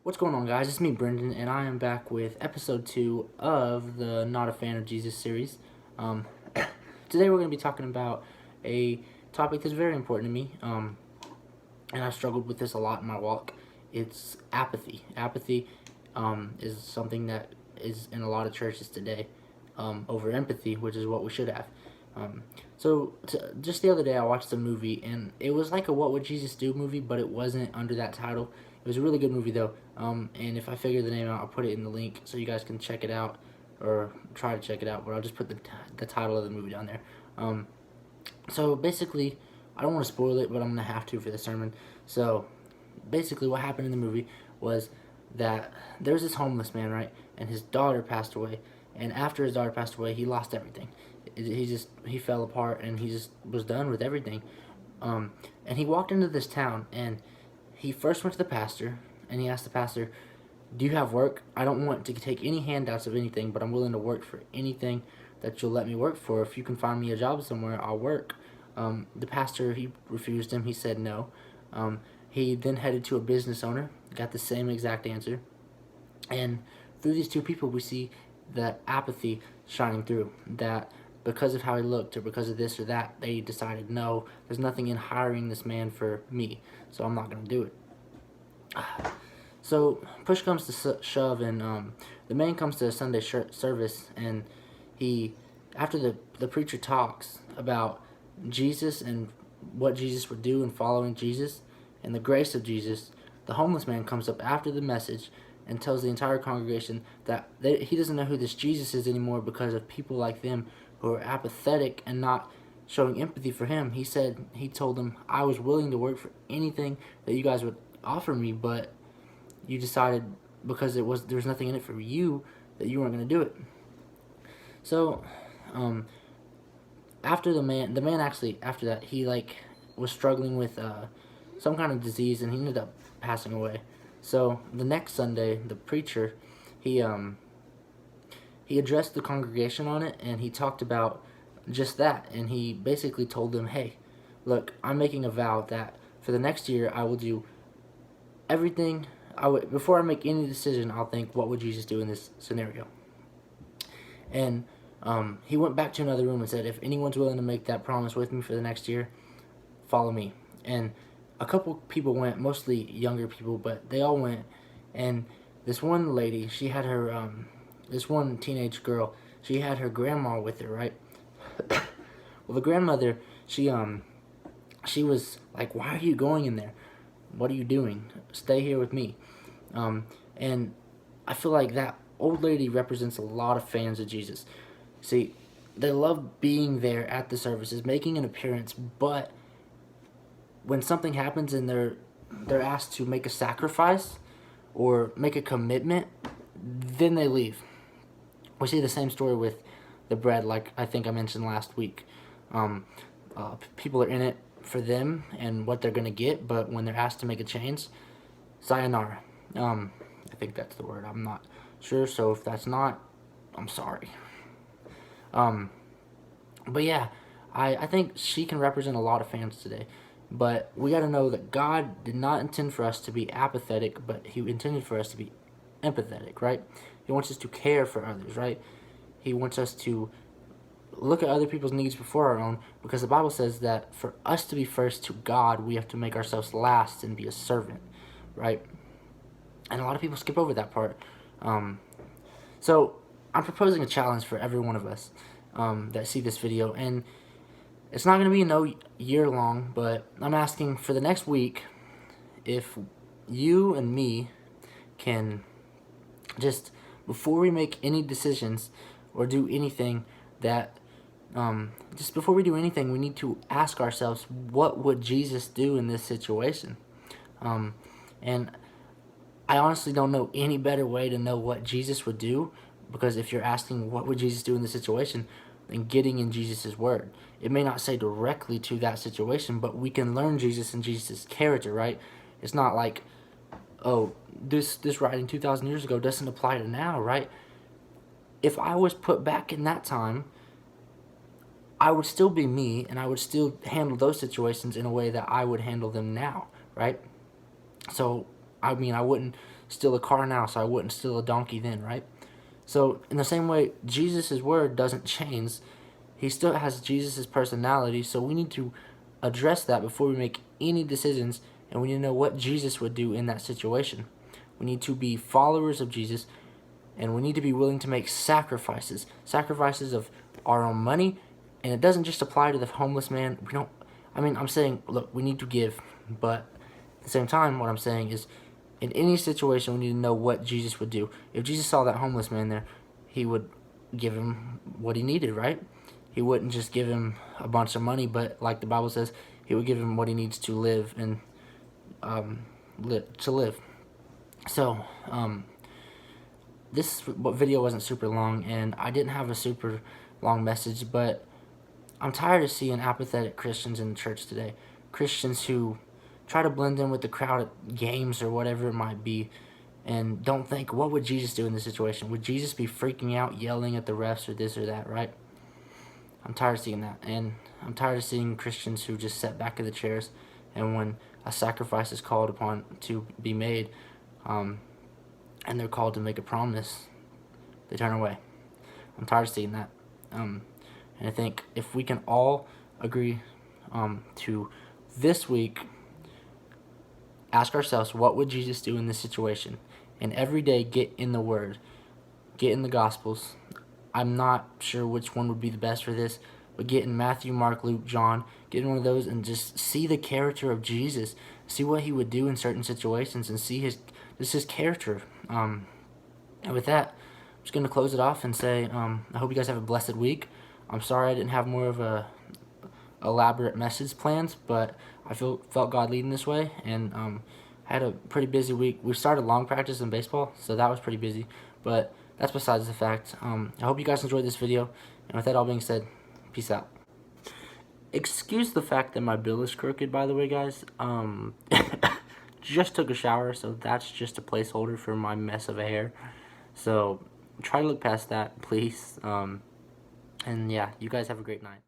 What's going on, guys? It's me, Brendan, and I am back with episode 2 of the Not a Fan of Jesus series. Um, Today we're going to be talking about a topic that's very important to me, and I've struggled with this a lot in my walk. It's apathy. Apathy is something that is in a lot of churches today, over empathy, which is what we should have. Just the other day, I watched a movie, and it was like a "What Would Jesus Do" movie, but it wasn't under that title. It was a really good movie, though. And if I figure the name out, I'll put it in the link so you guys can check it out or try to check it out. But I'll just put the title of the movie down there. So basically, I don't want to spoil it, but I'm gonna have to for the sermon. So basically, what happened in the movie was that there was this homeless man, right, and his daughter passed away. And after his daughter passed away, he lost everything. He fell apart, and he just was done with everything. And he walked into this town, and he first went to the pastor, and he asked the pastor, "Do you have work? I don't want to take any handouts of anything, but I'm willing to work for anything that you'll let me work for. If you can find me a job somewhere, I'll work." The pastor, he refused him. He said no. He then headed to a business owner, got the same exact answer. And through these two people, we see the apathy shining through. That because of how he looked or because of this or that, they decided, no, there's nothing in hiring this man for me, so I'm not going to do it. So push comes to shove, and the man comes to a Sunday service, and after the preacher talks about Jesus and what Jesus would do in following Jesus and the grace of Jesus, the homeless man comes up after the message and tells the entire congregation that he doesn't know who this Jesus is anymore because of people like them who are apathetic and not showing empathy for him. He told them, "I was willing to work for anything that you guys would offer me, but you decided because there was nothing in it for you that you weren't going to do it." So, after the man actually after that, he was struggling with some kind of disease, and he ended up passing away. So the next Sunday, the preacher, he addressed the congregation on it, and he talked about just that, and he basically told them, "Hey, look, I'm making a vow that for the next year I will do everything. Before I make any decision, I'll think, what would Jesus do in this scenario?" And he went back to another room and said, "If anyone's willing to make that promise with me for the next year, follow me." And a couple people went, mostly younger people, but they all went. And this one lady, she had her, this one teenage girl, she had her grandma with her, right? Well, the grandmother, she was like, "Why are you going in there? What are you doing? Stay here with me." And I feel like that old lady represents a lot of fans of Jesus. See, they love being there at the services, making an appearance, but when something happens and they're asked to make a sacrifice or make a commitment, then they leave. We see the same story with the bread, like I think I mentioned last week. People are in it for them and what they're going to get, but when they're asked to make a change, sayonara. I think that's the word. I'm not sure, so if that's not, I'm sorry. But yeah, I think she can represent a lot of fans today. But we got to know that God did not intend for us to be apathetic, but He intended for us to be empathetic, right? He wants us to care for others, right? He wants us to look at other people's needs before our own, because the Bible says that for us to be first to God, we have to make ourselves last and be a servant, right? And a lot of people skip over that part. So I'm proposing a challenge for every one of us that see this video, and it's not going to be no year long, but I'm asking for the next week if you and me can just, before we make any decisions or do anything, that just before we do anything, we need to ask ourselves, what would Jesus do in this situation? And I honestly don't know any better way to know what Jesus would do, because if you're asking what would Jesus do in this situation, then getting in Jesus' word. It may not say directly to that situation, but we can learn Jesus and Jesus' character, right? It's not like, oh, this writing 2,000 years ago doesn't apply to now, right? If I was put back in that time, I would still be me, and I would still handle those situations in a way that I would handle them now, right? So, I mean, I wouldn't steal a car now, so I wouldn't steal a donkey then, right? So in the same way, Jesus' word doesn't change. He still has Jesus' personality, so we need to address that before we make any decisions, and we need to know what Jesus would do in that situation. We need to be followers of Jesus, and we need to be willing to make sacrifices of our own money. And it doesn't just apply to the homeless man. I'm saying, look, we need to give, but at the same time, what I'm saying is, in any situation, we need to know what Jesus would do. If Jesus saw that homeless man there, he would give him what he needed, right? He wouldn't just give him a bunch of money, but like the Bible says, he would give him what he needs to live and live. So, this video wasn't super long, and I didn't have a super long message, but I'm tired of seeing apathetic Christians in the church today. Christians who try to blend in with the crowd at games or whatever it might be, and don't think, what would Jesus do in this situation? Would Jesus be freaking out, yelling at the refs or this or that, right? I'm tired of seeing that, and I'm tired of seeing Christians who just sit back in the chairs, and when a sacrifice is called upon to be made, and they're called to make a promise, they turn away. I'm tired of seeing that. And I think if we can all agree to this week ask ourselves, what would Jesus do in this situation? And every day get in the Word, get in the Gospels. I'm not sure which one would be the best for this, but get in Matthew, Mark, Luke, John, get in one of those and just see the character of Jesus, see what he would do in certain situations, and see his character. And with that, I'm just going to close it off and say, I hope you guys have a blessed week. I'm sorry I didn't have more of a elaborate message plans, but I felt God leading this way, and I had a pretty busy week. We started long practice in baseball, so that was pretty busy, but that's besides the fact. I hope you guys enjoyed this video, and with that all being said, peace out. Excuse the fact that my bill is crooked, by the way, guys. Just took a shower, so that's just a placeholder for my mess of a hair. So try to look past that, please. And yeah, you guys have a great night.